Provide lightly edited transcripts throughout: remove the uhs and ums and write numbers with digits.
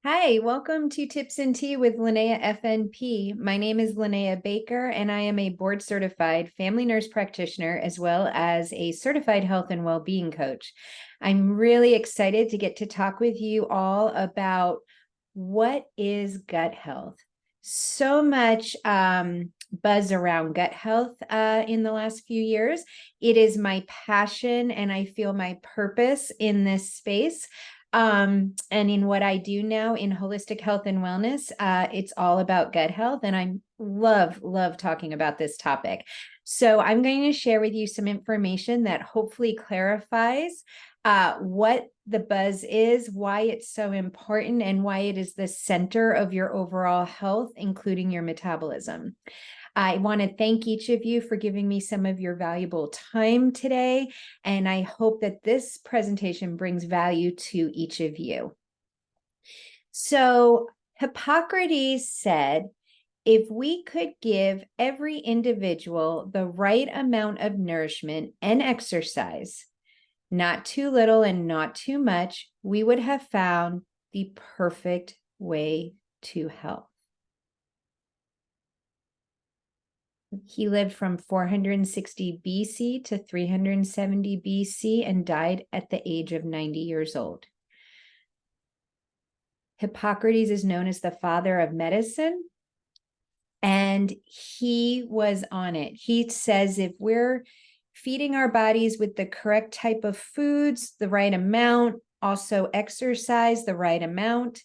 Hi, welcome to Tips and Tea with Linnea FNP. My name is Linnea Baker, and I am a board certified family nurse practitioner as well as a certified health and well-being coach. I'm really excited to get to talk with you all about what is gut health. So much buzz around gut health in the last few years. It is my passion, and I feel my purpose in this space. And in what I do now in holistic health and wellness, it's all about gut health. And I love talking about this topic. So I'm going to share with you some information that hopefully clarifies what the buzz is, why it's so important, and why it is the center of your overall health, including your metabolism. I want to thank each of you for giving me some of your valuable time today, and I hope that this presentation brings value to each of you. So, Hippocrates said, if we could give every individual the right amount of nourishment and exercise, not too little and not too much, we would have found the perfect way to health. He lived from 460 BC to 370 BC and died at the age of 90 years old. Hippocrates is known as the father of medicine, and he was on it. He says if we're feeding our bodies with the correct type of foods, the right amount, also exercise the right amount,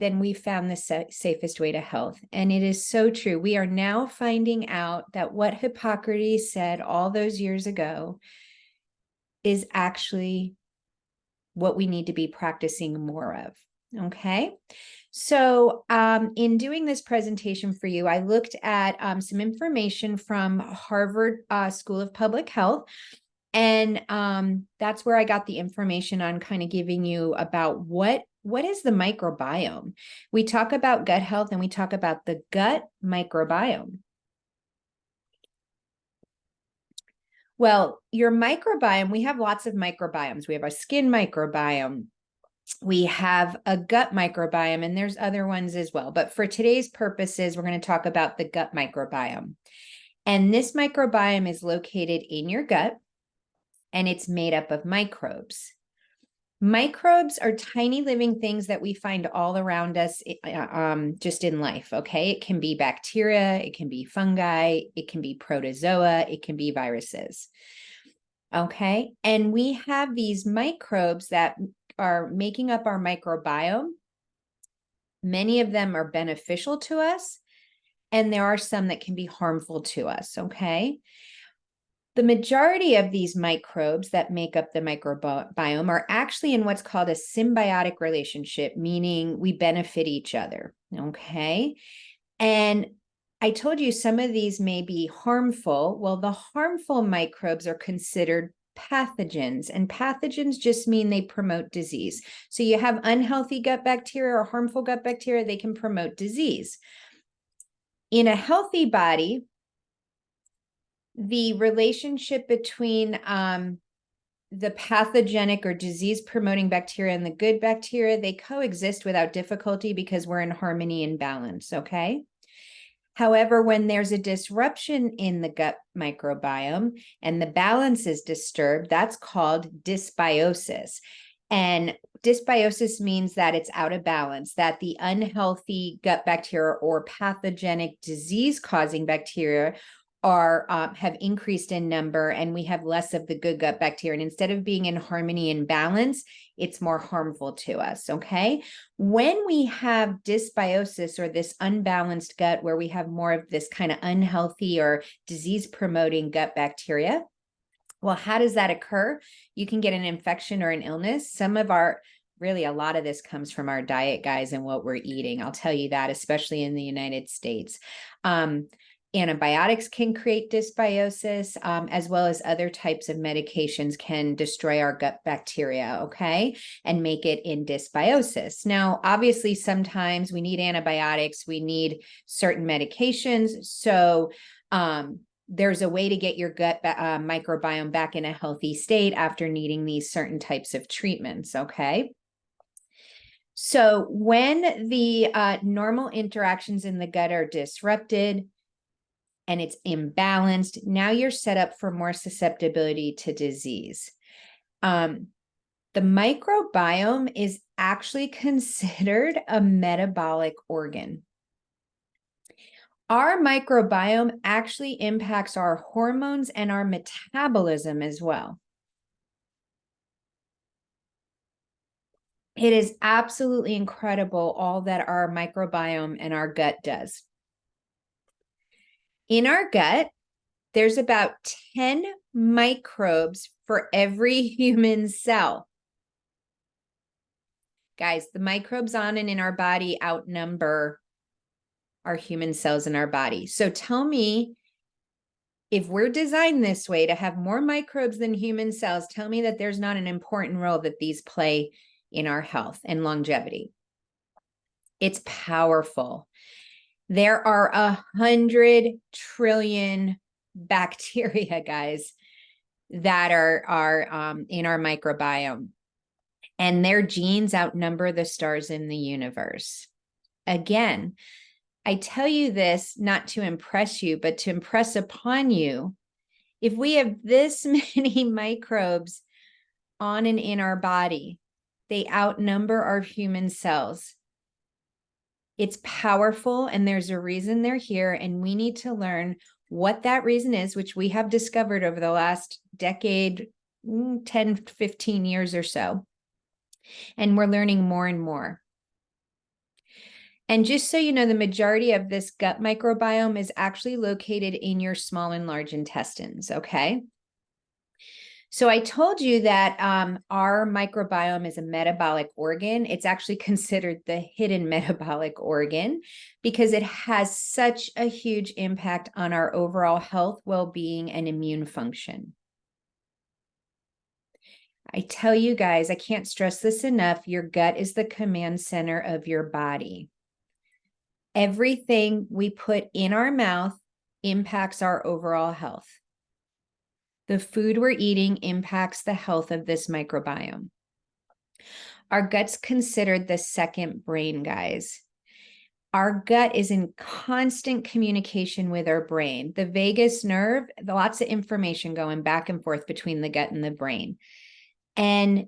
then we found the safest way to health. And it is so true. We are now finding out that what Hippocrates said all those years ago is actually what we need to be practicing more of. Okay. So in doing this presentation for you, I looked at some information from Harvard School of Public Health. And that's where I got the information on kind of giving you about what is the microbiome. We talk about gut health and we talk about the gut microbiome. Well, your microbiome, we have lots of microbiomes. We have a skin microbiome. We have a gut microbiome, and there's other ones as well. But for today's purposes, we're going to talk about the gut microbiome. And this microbiome is located in your gut, and it's made up of microbes. Microbes are tiny living things that we find all around us just in life, okay? It can be bacteria, it can be fungi, it can be protozoa, it can be viruses, okay? And we have these microbes that are making up our microbiome. Many of them are beneficial to us, and there are some that can be harmful to us, okay? The majority of these microbes that make up the microbiome are actually in what's called a symbiotic relationship, meaning we benefit each other, okay? And I told you some of these may be harmful. Well, the harmful microbes are considered pathogens, and pathogens just mean they promote disease. So you have unhealthy gut bacteria or harmful gut bacteria, they can promote disease. In a healthy body, the relationship between the pathogenic or disease promoting bacteria and the good bacteria, they coexist without difficulty because we're in harmony and balance, okay? However, when there's a disruption in the gut microbiome and the balance is disturbed, that's called dysbiosis. And dysbiosis means that it's out of balance, that the unhealthy gut bacteria or pathogenic disease-causing bacteria are have increased in number, and we have less of the good gut bacteria. And instead of being in harmony and balance, it's more harmful to us, okay? When we have dysbiosis or this unbalanced gut where we have more of this kind of unhealthy or disease-promoting gut bacteria, well, how does that occur? You can get an infection or an illness. Really, a lot of this comes from our diet, guys, and what we're eating. I'll tell you that, especially in the United States. Antibiotics can create dysbiosis, as well as other types of medications can destroy our gut bacteria, okay, and make it in dysbiosis. Now, obviously, sometimes we need antibiotics, we need certain medications. So there's a way to get your gut microbiome back in a healthy state after needing these certain types of treatments, okay? So when the normal interactions in the gut are disrupted and it's imbalanced, now you're set up for more susceptibility to disease. The microbiome is actually considered a metabolic organ. Our microbiome actually impacts our hormones and our metabolism as well. It is absolutely incredible all that our microbiome and our gut does. In our gut, there's about 10 microbes for every human cell. Guys, the microbes on and in our body outnumber our human cells in our body. So tell me, if we're designed this way to have more microbes than human cells, tell me that there's not an important role that these play in our health and longevity. It's powerful. There are 100 trillion bacteria, guys, that are in our microbiome, and their genes outnumber the stars in the universe. Again, I tell you this not to impress you, but to impress upon you. If we have this many microbes on and in our body, they outnumber our human cells. It's powerful, and there's a reason they're here, and we need to learn what that reason is, which we have discovered over the last decade, 10, 15 years or so. And we're learning more and more. And just so you know, the majority of this gut microbiome is actually located in your small and large intestines, okay? So I told you that our microbiome is a metabolic organ. It's actually considered the hidden metabolic organ because it has such a huge impact on our overall health, well-being, and immune function. I tell you guys, I can't stress this enough, your gut is the command center of your body. Everything we put in our mouth impacts our overall health. The food we're eating impacts the health of this microbiome. Our gut's considered the second brain, guys. Our gut is in constant communication with our brain. The vagus nerve, lots of information going back and forth between the gut and the brain. And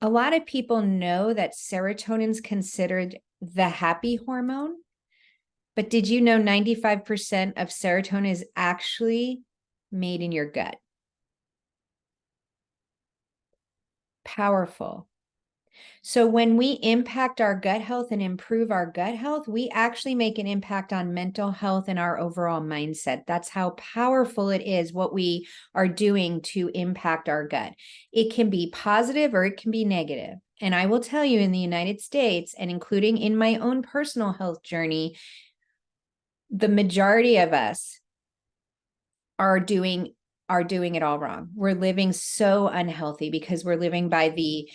a lot of people know that serotonin is considered the happy hormone. But did you know 95% of serotonin is actually made in your gut? Powerful. So when we impact our gut health and improve our gut health, we actually make an impact on mental health and our overall mindset. That's how powerful it is, what we are doing to impact our gut. It can be positive or it can be negative. And I will tell you, in the United States, and including in my own personal health journey, the majority of us are doing it all wrong. We're living so unhealthy because we're living by the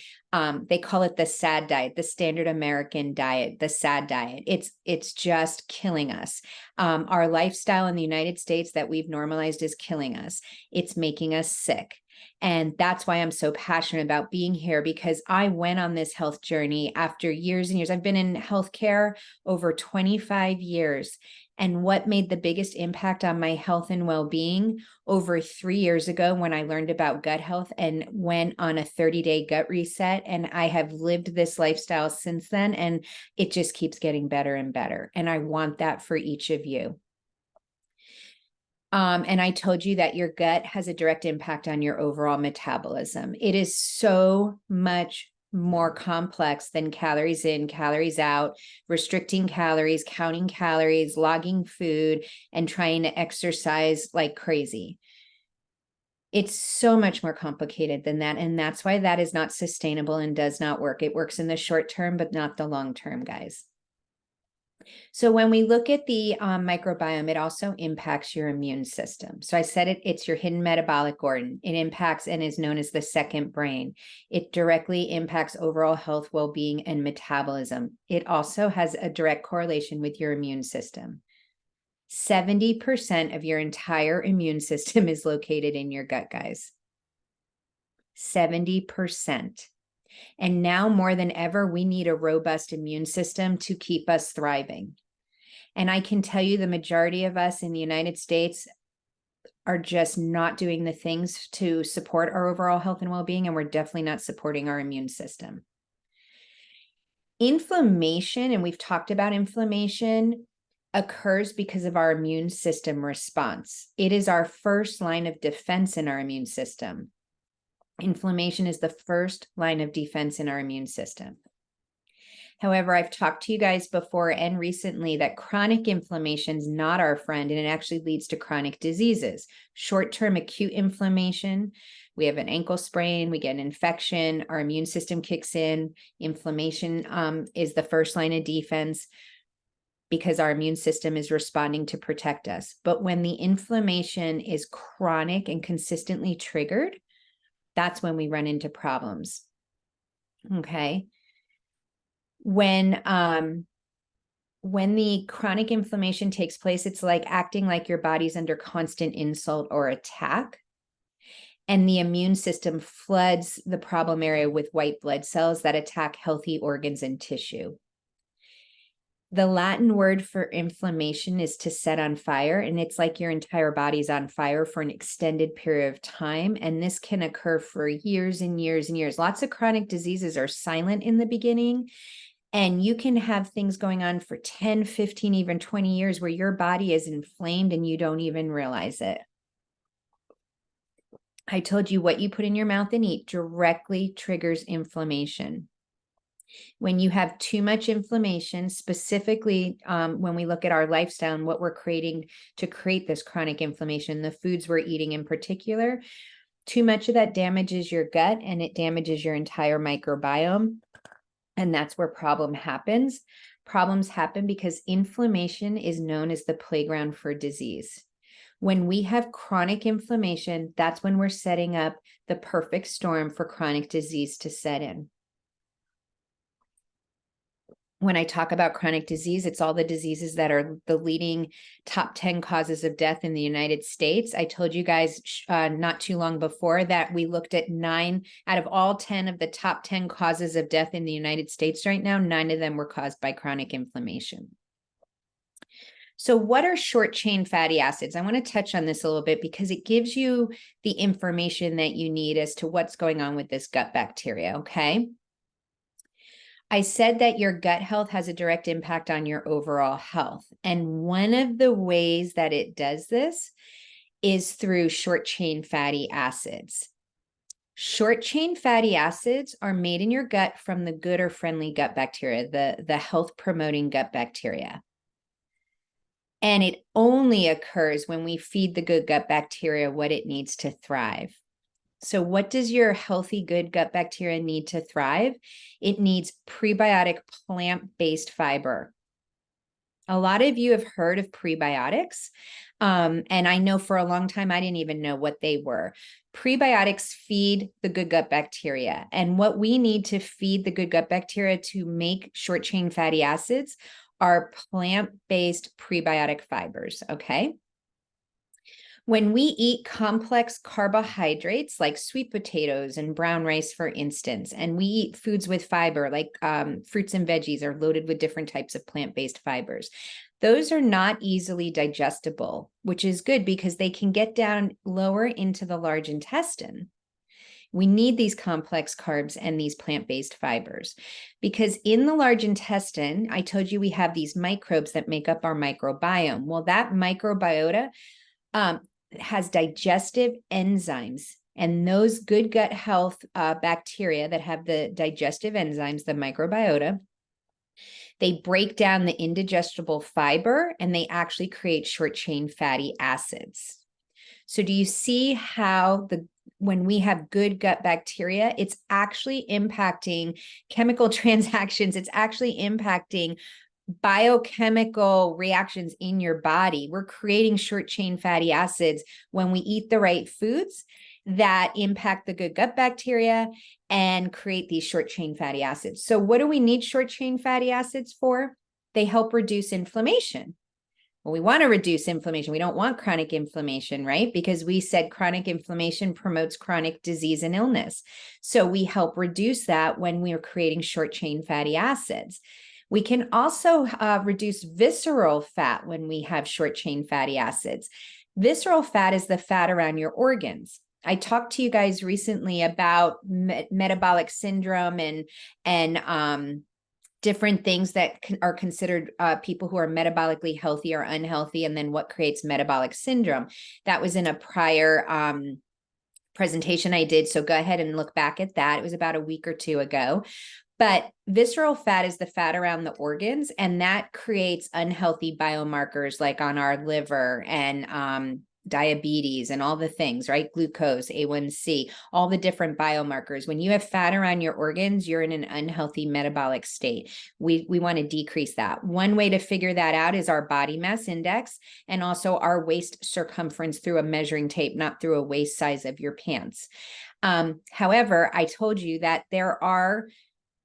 they call it the SAD diet, the standard American diet, the SAD diet. It's just killing us. Our lifestyle in the United States that we've normalized is killing us. It's making us sick. And that's why I'm so passionate about being here, because I went on this health journey after years and years. I've been in healthcare over 25 years. And what made the biggest impact on my health and well-being over 3 years ago, when I learned about gut health and went on a 30-day gut reset. And I have lived this lifestyle since then, and it just keeps getting better and better. And I want that for each of you. And I told you that your gut has a direct impact on your overall metabolism. It is so much more complex than calories in, calories out, restricting calories, counting calories, logging food, and trying to exercise like crazy. It's so much more complicated than that. And that's why that is not sustainable and does not work. It works in the short term, but not the long term, guys. So when we look at the microbiome, it also impacts your immune system. So I said it's your hidden metabolic organ. It impacts and is known as the second brain. It directly impacts overall health, well-being, and metabolism. It also has a direct correlation with your immune system. 70% of your entire immune system is located in your gut, guys. 70%. And now more than ever, we need a robust immune system to keep us thriving. And I can tell you the majority of us in the United States are just not doing the things to support our overall health and well-being, and we're definitely not supporting our immune system. Inflammation, and we've talked about inflammation, occurs because of our immune system response. It is our first line of defense in our immune system. Inflammation is the first line of defense in our immune system. However, I've talked to you guys before and recently that chronic inflammation is not our friend, and it actually leads to chronic diseases. Short-term acute inflammation, we have an ankle sprain, we get an infection, our immune system kicks in. Inflammation is the first line of defense because our immune system is responding to protect us. But when the inflammation is chronic and consistently triggered, that's when we run into problems. Okay. When the chronic inflammation takes place, it's like acting like your body's under constant insult or attack. And the immune system floods the problem area with white blood cells that attack healthy organs and tissue. The Latin word for inflammation is to set on fire, and it's like your entire body's on fire for an extended period of time. And this can occur for years and years and years. Lots of chronic diseases are silent in the beginning, and you can have things going on for 10, 15, even 20 years where your body is inflamed and you don't even realize it. I told you what you put in your mouth and eat directly triggers inflammation. When you have too much inflammation, specifically when we look at our lifestyle and what we're creating to create this chronic inflammation, the foods we're eating in particular, too much of that damages your gut and it damages your entire microbiome. And that's where problem happens. Problems happen because inflammation is known as the playground for disease. When we have chronic inflammation, that's when we're setting up the perfect storm for chronic disease to set in. When I talk about chronic disease, it's all the diseases that are the leading top 10 causes of death in the United States. I told you guys not too long before that we looked at 9 out of all 10 of the top 10 causes of death in the United States right now. 9 of them were caused by chronic inflammation. So what are short chain fatty acids? I want to touch on this a little bit because it gives you the information that you need as to what's going on with this gut bacteria, okay? I said that your gut health has a direct impact on your overall health. And one of the ways that it does this is through short chain fatty acids. Short chain fatty acids are made in your gut from the good or friendly gut bacteria, the health promoting gut bacteria. And it only occurs when we feed the good gut bacteria what it needs to thrive. So what does your healthy, good gut bacteria need to thrive? It needs prebiotic plant-based fiber. A lot of you have heard of prebiotics. And I know for a long time, I didn't even know what they were. Prebiotics feed the good gut bacteria. And what we need to feed the good gut bacteria to make short chain fatty acids are plant-based prebiotic fibers, okay? When we eat complex carbohydrates like sweet potatoes and brown rice, for instance, and we eat foods with fiber like fruits and veggies are loaded with different types of plant-based fibers, those are not easily digestible, which is good because they can get down lower into the large intestine. We need these complex carbs and these plant-based fibers because in the large intestine, I told you we have these microbes that make up our microbiome. Well, that microbiota has digestive enzymes, and those good gut health bacteria that have the digestive enzymes, the microbiota, they break down the indigestible fiber and they actually create short chain fatty acids. So do you see how when we have good gut bacteria, it's actually impacting chemical transactions, it's actually impacting biochemical reactions in your body. We're creating short chain fatty acids when we eat the right foods that impact the good gut bacteria and create these short chain fatty acids. So what do we need short chain fatty acids for? They help reduce inflammation. Well, we want to reduce inflammation. We don't want chronic inflammation, right? Because we said chronic inflammation promotes chronic disease and illness. So we help reduce that when we are creating short chain fatty acids. We can also reduce visceral fat when we have short chain fatty acids. Visceral fat is the fat around your organs. I talked to you guys recently about metabolic syndrome and different things that are considered people who are metabolically healthy or unhealthy, and then what creates metabolic syndrome. That was in a prior presentation I did. So go ahead and look back at that. It was about a week or two ago. But visceral fat is the fat around the organs, and that creates unhealthy biomarkers like on our liver and diabetes and all the things, right? Glucose, A1C, all the different biomarkers. When you have fat around your organs, you're in an unhealthy metabolic state. We want to decrease that. One way to figure that out is our body mass index and also our waist circumference through a measuring tape, not through a waist size of your pants. However, I told you that there are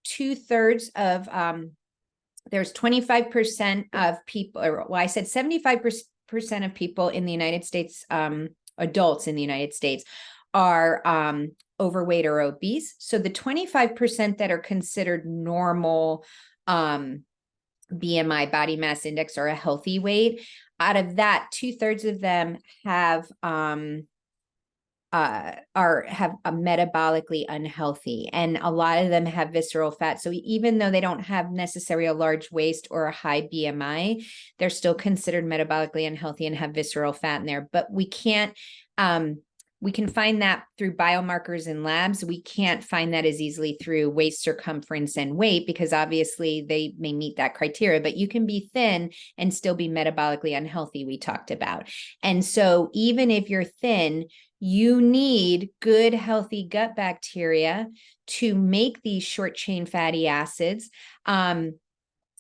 2/3 of there's 25% of people, or well, I said 75% of people in the United States, adults in the United States, are overweight or obese. So the 25% that are considered normal BMI, body mass index, or a healthy weight, out of that, 2/3 of them have a metabolically unhealthy, and a lot of them have visceral fat. So even though they don't have necessarily a large waist or a high BMI, they're still considered metabolically unhealthy and have visceral fat in there. But we can't we can find that through biomarkers in labs. We can't find that as easily through waist circumference and weight, because obviously they may meet that criteria, but you can be thin and still be metabolically unhealthy, we talked about. And so even if you're thin, you need good, healthy gut bacteria to make these short chain fatty acids.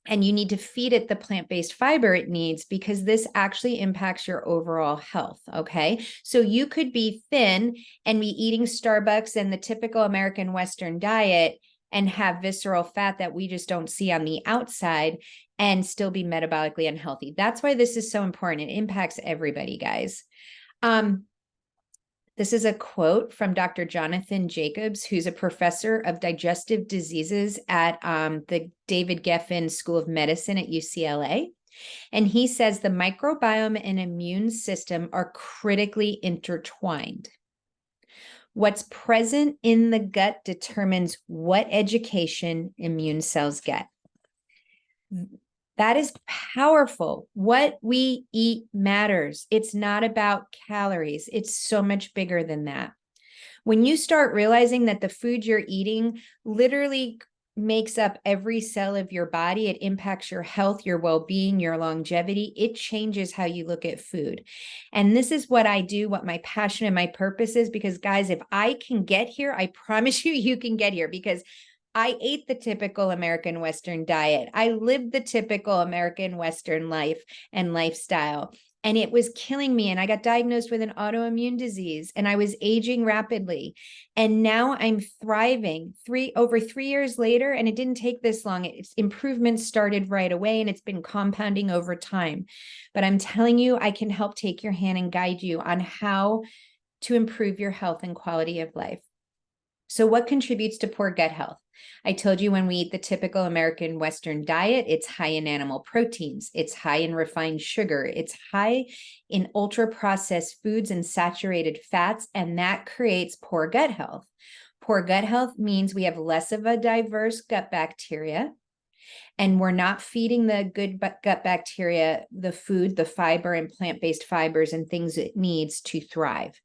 And you need to feed it the plant-based fiber it needs, because this actually impacts your overall health, okay? So you could be thin and be eating Starbucks and the typical American Western diet and have visceral fat that we just don't see on the outside and still be metabolically unhealthy. That's why this is so important. It impacts everybody, guys. This is a quote from Dr. Jonathan Jacobs, who's a professor of digestive diseases at the David Geffen School of Medicine at UCLA. And he says the microbiome and immune system are critically intertwined. What's present in the gut determines what education immune cells get. That is powerful. What we eat matters. It's not about calories. It's so much bigger than that. When you start realizing that the food you're eating literally makes up every cell of your body, it impacts your health, your well-being, your longevity, it changes how you look at food. And this is what I do, what my passion and my purpose is, because guys, if I can get here, I promise you, you can get here, because I ate the typical American Western diet. I lived the typical American Western life and lifestyle, and it was killing me. And I got diagnosed with an autoimmune disease, and I was aging rapidly. And now I'm thriving over 3 years later, and it didn't take this long. Improvements started right away, and it's been compounding over time. But I'm telling you, I can help take your hand and guide you on how to improve your health and quality of life. So what contributes to poor gut health? I told you when we eat the typical American Western diet, it's high in animal proteins, it's high in refined sugar, it's high in ultra-processed foods and saturated fats, and that creates poor gut health. Poor gut health means we have less of a diverse gut bacteria, and we're not feeding the good gut bacteria the food, the fiber and plant-based fibers and things it needs to thrive.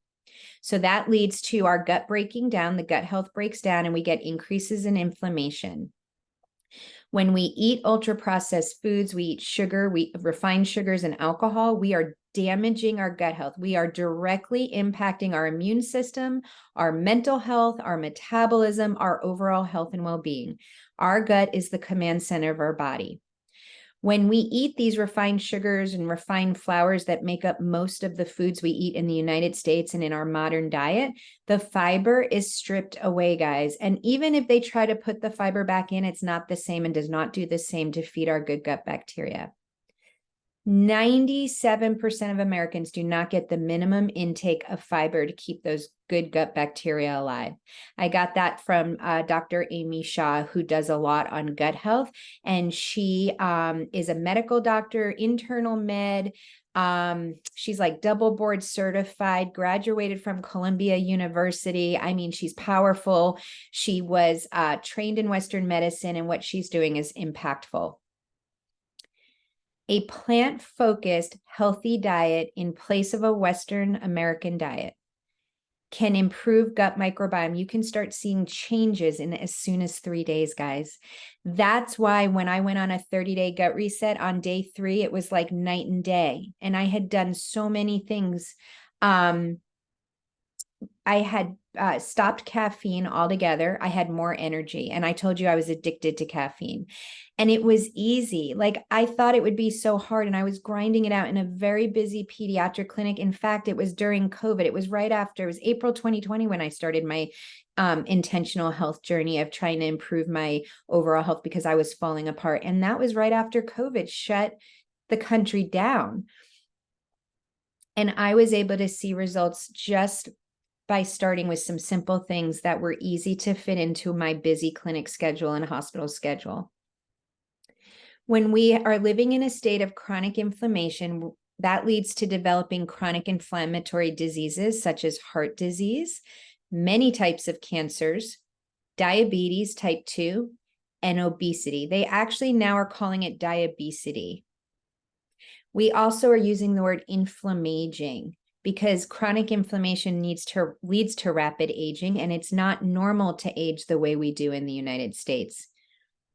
So that leads to our gut breaking down, the gut health breaks down, and we get increases in inflammation. When we eat ultra-processed foods, we eat sugar, we refined sugars and alcohol, we are damaging our gut health. We are directly impacting our immune system, our mental health, our metabolism, our overall health and well-being. Our gut is the command center of our body. When we eat these refined sugars and refined flours that make up most of the foods we eat in the United States and in our modern diet, the fiber is stripped away, guys. And even if they try to put the fiber back in, it's not the same and does not do the same to feed our good gut bacteria. 97% of Americans do not get the minimum intake of fiber to keep those good gut bacteria alive. I got that from Dr. Amy Shah, who does a lot on gut health. And she is a medical doctor, internal med. She's like double board certified, graduated from Columbia University. I mean, she's powerful. She was trained in Western medicine, and what she's doing is impactful. A plant-focused, healthy diet in place of a Western American diet can improve gut microbiome. You can start seeing changes in as soon as 3 days, guys. That's why when I went on a 30-day gut reset on day 3, it was like night and day. And I had done so many things. I had stopped caffeine altogether. I had more energy. And I told you I was addicted to caffeine. And it was easy. Like, I thought it would be so hard. And I was grinding it out in a very busy pediatric clinic. In fact, it was during COVID. It was right after, it was April 2020 when I started my intentional health journey of trying to improve my overall health because I was falling apart. And that was right after COVID shut the country down. And I was able to see results just by starting with some simple things that were easy to fit into my busy clinic schedule and hospital schedule. When we are living in a state of chronic inflammation, that leads to developing chronic inflammatory diseases such as heart disease, many types of cancers, diabetes type 2, and obesity. They actually now are calling it diabesity. We also are using the word inflammaging, because chronic inflammation leads to rapid aging, and it's not normal to age the way we do in the United States.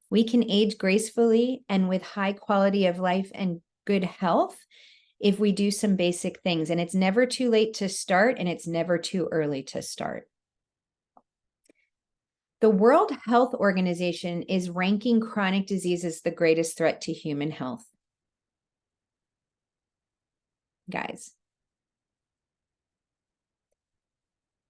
We can age gracefully and with high quality of life and good health if we do some basic things. And it's never too late to start, and it's never too early to start. The World Health Organization is ranking chronic disease as the greatest threat to human health. Guys,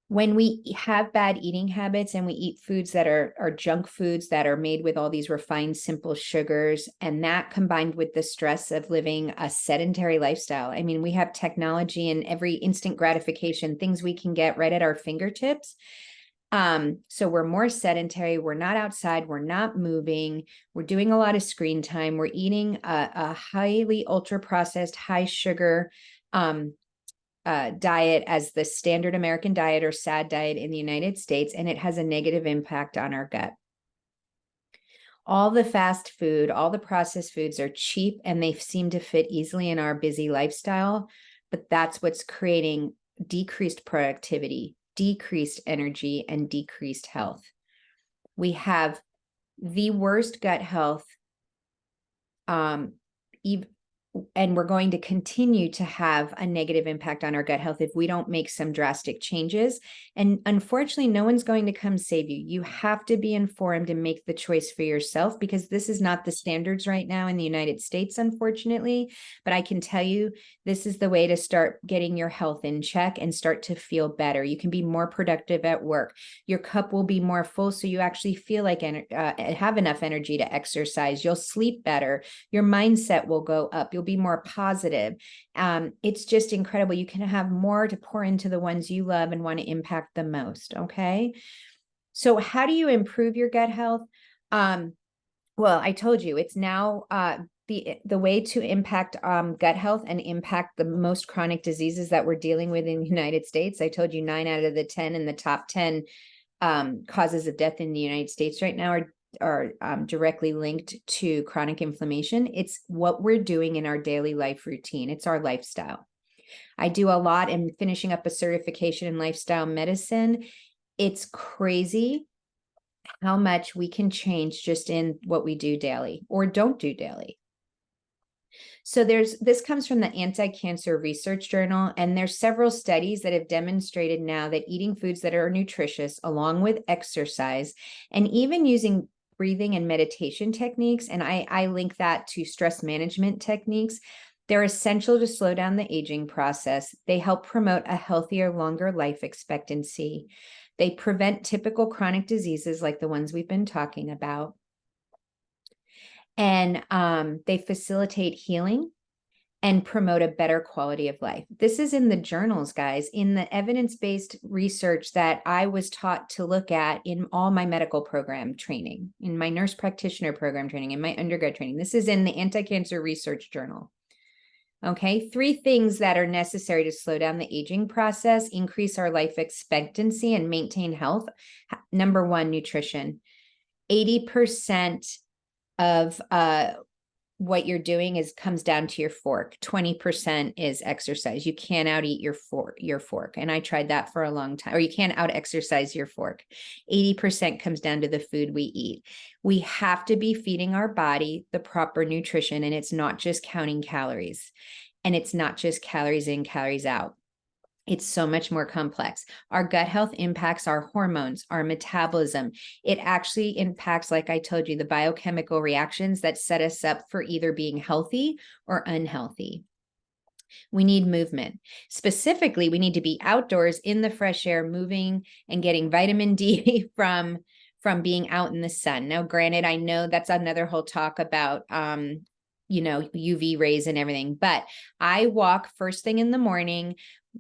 when we have bad eating habits and we eat foods that are junk foods that are made with all these refined, simple sugars, and that combined with the stress of living a sedentary lifestyle. I mean, we have technology and every instant gratification, things we can get right at our fingertips. So we're more sedentary. We're not outside. We're not moving. We're doing a lot of screen time. We're eating a highly ultra processed, high sugar, diet as the standard American diet or SAD diet in the United States, and it has a negative impact on our gut. All the fast food, all the processed foods are cheap, and they seem to fit easily in our busy lifestyle, but that's what's creating decreased productivity, decreased energy, and decreased health. We have the worst gut health, and we're going to continue to have a negative impact on our gut health if we don't make some drastic changes. And unfortunately, no one's going to come save you. You have to be informed and make the choice for yourself, because this is not the standards right now in the United States, unfortunately. But I can tell you, this is the way to start getting your health in check and start to feel better. You can be more productive at work. Your cup will be more full, so you actually feel like have enough energy to exercise. You'll sleep better. Your mindset will go up. You'll be more positive. It's just incredible. You can have more to pour into the ones you love and want to impact the most. Okay. So how do you improve your gut health? Well, I told you it's now the way to impact gut health and impact the most chronic diseases that we're dealing with in the United States. I told you 9 out of the 10 in the top 10 causes of death in the United States right now are directly linked to chronic inflammation. It's what we're doing in our daily life routine. It's our lifestyle. I do a lot in finishing up a certification in lifestyle medicine. It's crazy how much we can change just in what we do daily or don't do daily. So this comes from the Anti-Cancer Research Journal, and there's several studies that have demonstrated now that eating foods that are nutritious, along with exercise, and even using breathing and meditation techniques, and I link that to stress management techniques, they're essential to slow down the aging process. They help promote a healthier, longer life expectancy. They prevent typical chronic diseases like the ones we've been talking about. And they facilitate healing, and promote a better quality of life. This is in the journals, guys, in the evidence-based research that I was taught to look at in all my medical program training, in my nurse practitioner program training, in my undergrad training. This is in the Anti-Cancer Research Journal. Okay, 3 things that are necessary to slow down the aging process, increase our life expectancy, and maintain health. Number 1, nutrition. 80% of what you're doing comes down to your fork. 20% is exercise. You can't out eat your fork. And I tried that for a long time. Or you can't out exercise your fork. 80% comes down to the food we eat. We have to be feeding our body the proper nutrition, and it's not just counting calories. And it's not just calories in, calories out. It's so much more complex. Our gut health impacts our hormones, our metabolism. It actually impacts, like I told you, the biochemical reactions that set us up for either being healthy or unhealthy. We need movement. Specifically, we need to be outdoors in the fresh air, moving and getting vitamin D from being out in the sun. Now, granted, I know that's another whole talk about UV rays and everything, but I walk first thing in the morning.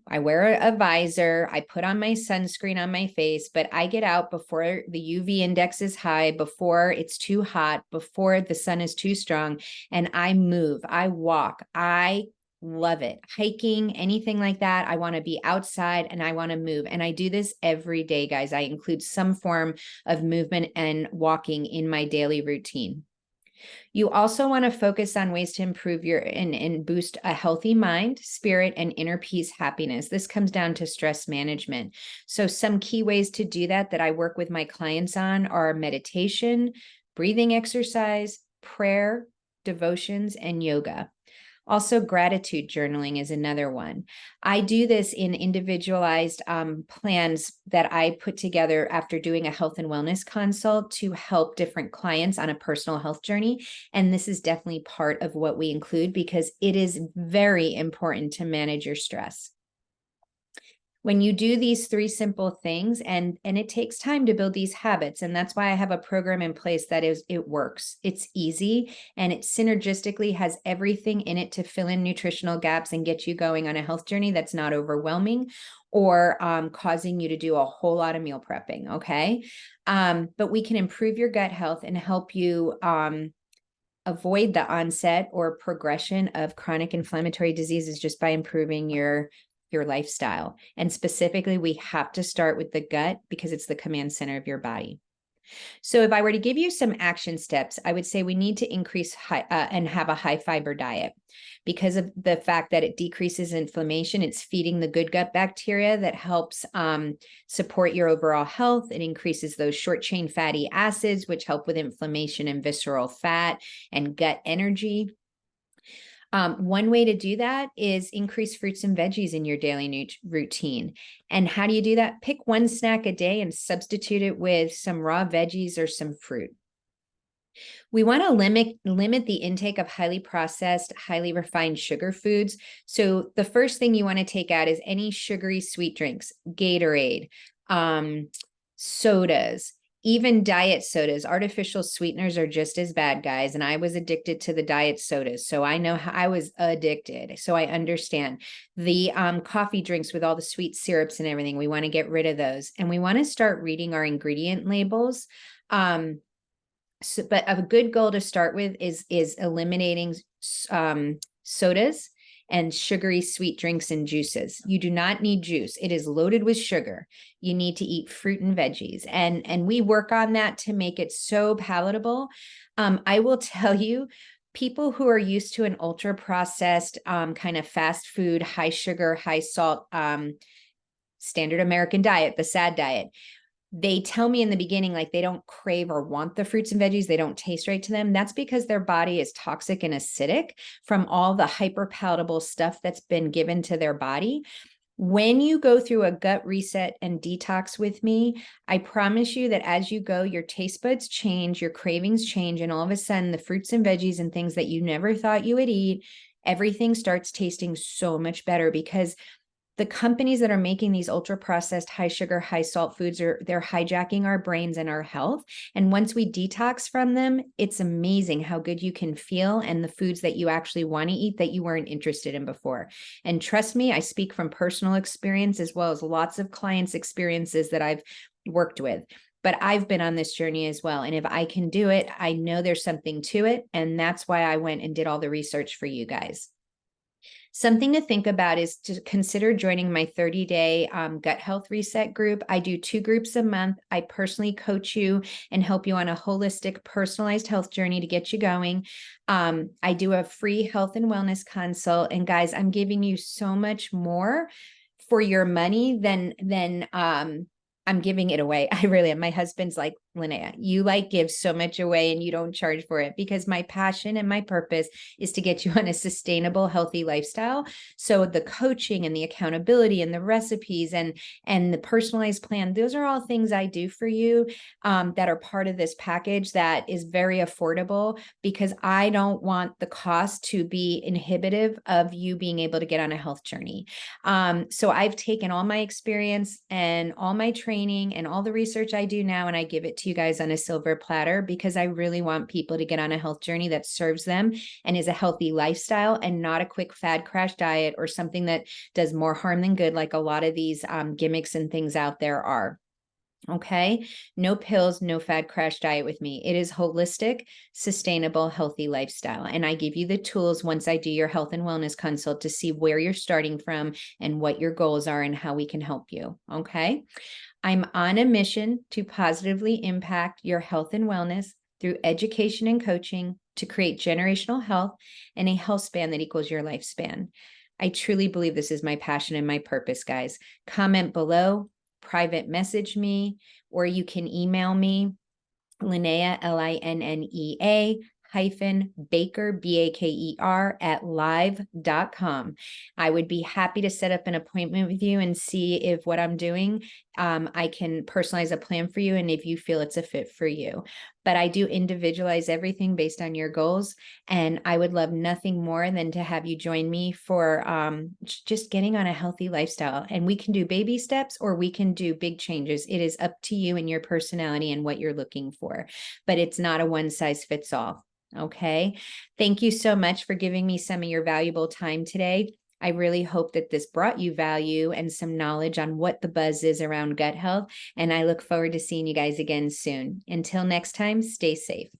I wear a visor, I put on my sunscreen on my face, but I get out before the UV index is high, before it's too hot, before the sun is too strong, and I move, I walk. I love it. Hiking, anything like that. I want to be outside and I want to move. And I do this every day, guys. I include some form of movement and walking in my daily routine. You also want to focus on ways to improve and boost a healthy mind, spirit, and inner peace happiness. This comes down to stress management. So some key ways to do that I work with my clients on are meditation, breathing exercise, prayer, devotions, and yoga. Also, gratitude journaling is another one. I do this in individualized plans that I put together after doing a health and wellness consult to help different clients on a personal health journey. And this is definitely part of what we include because it is very important to manage your stress. When you do these 3 simple things, and it takes time to build these habits, and that's why I have a program in place it works. It's easy, and it synergistically has everything in it to fill in nutritional gaps and get you going on a health journey that's not overwhelming or causing you to do a whole lot of meal prepping, okay? But we can improve your gut health and help you avoid the onset or progression of chronic inflammatory diseases just by improving your lifestyle. And specifically, we have to start with the gut because it's the command center of your body. So if I were to give you some action steps, I would say we need to increase and have a high fiber diet because of the fact that it decreases inflammation. It's feeding the good gut bacteria that helps support your overall health. It increases those short chain fatty acids, which help with inflammation and visceral fat and gut energy. One way to do that is increase fruits and veggies in your daily routine. And how do you do that? Pick one snack a day and substitute it with some raw veggies or some fruit. We want to limit the intake of highly processed, highly refined sugar foods. So the first thing you want to take out is any sugary sweet drinks, Gatorade, sodas, even diet sodas. Artificial sweeteners are just as bad, guys. And I was addicted to the diet sodas. So I know how I was addicted. So I understand the coffee drinks with all the sweet syrups and everything. We want to get rid of those. And we want to start reading our ingredient labels. But a good goal to start with is eliminating sodas and sugary sweet drinks and juices. You do not need juice. It is loaded with sugar. You need to eat fruit and veggies. And we work on that to make it so palatable. I will tell you, people who are used to an ultra processed kind of fast food, high sugar, high salt, standard American diet, the SAD diet, they tell me in the beginning, like they don't crave or want the fruits and veggies. They don't taste right to them. That's because their body is toxic and acidic from all the hyperpalatable stuff that's been given to their body. When you go through a gut reset and detox with me, I promise you that as you go, your taste buds change, your cravings change, and all of a sudden the fruits and veggies and things that you never thought you would eat, everything starts tasting so much better because The companies that are making these ultra processed, high sugar, high salt foods they're hijacking our brains and our health. And once we detox from them, it's amazing how good you can feel and the foods that you actually want to eat that you weren't interested in before. And trust me, I speak from personal experience as well as lots of clients' experiences that I've worked with. But I've been on this journey as well. And if I can do it, I know there's something to it. And that's why I went and did all the research for you guys. Something to think about is to consider joining my 30-day gut health reset group. I do 2 groups a month. I personally coach you and help you on a holistic, personalized health journey to get you going. I do a free health and wellness consult. And guys, I'm giving you so much more for your money than I'm giving it away. I really am. My husband's like, Linnea, you like give so much away and you don't charge for it, because my passion and my purpose is to get you on a sustainable, healthy lifestyle. So the coaching and the accountability and the recipes and the personalized plan, those are all things I do for you that are part of this package that is very affordable, because I don't want the cost to be inhibitive of you being able to get on a health journey. So I've taken all my experience and all my training and all the research I do now, and I give it to you guys on a silver platter, because I really want people to get on a health journey that serves them and is a healthy lifestyle, and not a quick fad crash diet or something that does more harm than good, like a lot of these gimmicks and things out there are. Okay. No pills, no fad crash diet with me. It is holistic, sustainable, healthy lifestyle. And I give you the tools once I do your health and wellness consult to see where you're starting from and what your goals are and how we can help you. Okay. I'm on a mission to positively impact your health and wellness through education and coaching to create generational health and a health span that equals your lifespan. I truly believe this is my passion and my purpose, guys. Comment below, private message me, or you can email me, Linnea, Linnea Baker, Baker @live.com. I would be happy to set up an appointment with you and see if what I'm doing, I can personalize a plan for you and if you feel it's a fit for you. But I do individualize everything based on your goals. And I would love nothing more than to have you join me for just getting on a healthy lifestyle. And we can do baby steps or we can do big changes. It is up to you and your personality and what you're looking for. But it's not a one size fits all. Okay. Thank you so much for giving me some of your valuable time today. I really hope that this brought you value and some knowledge on what the buzz is around gut health. And I look forward to seeing you guys again soon. Until next time, stay safe.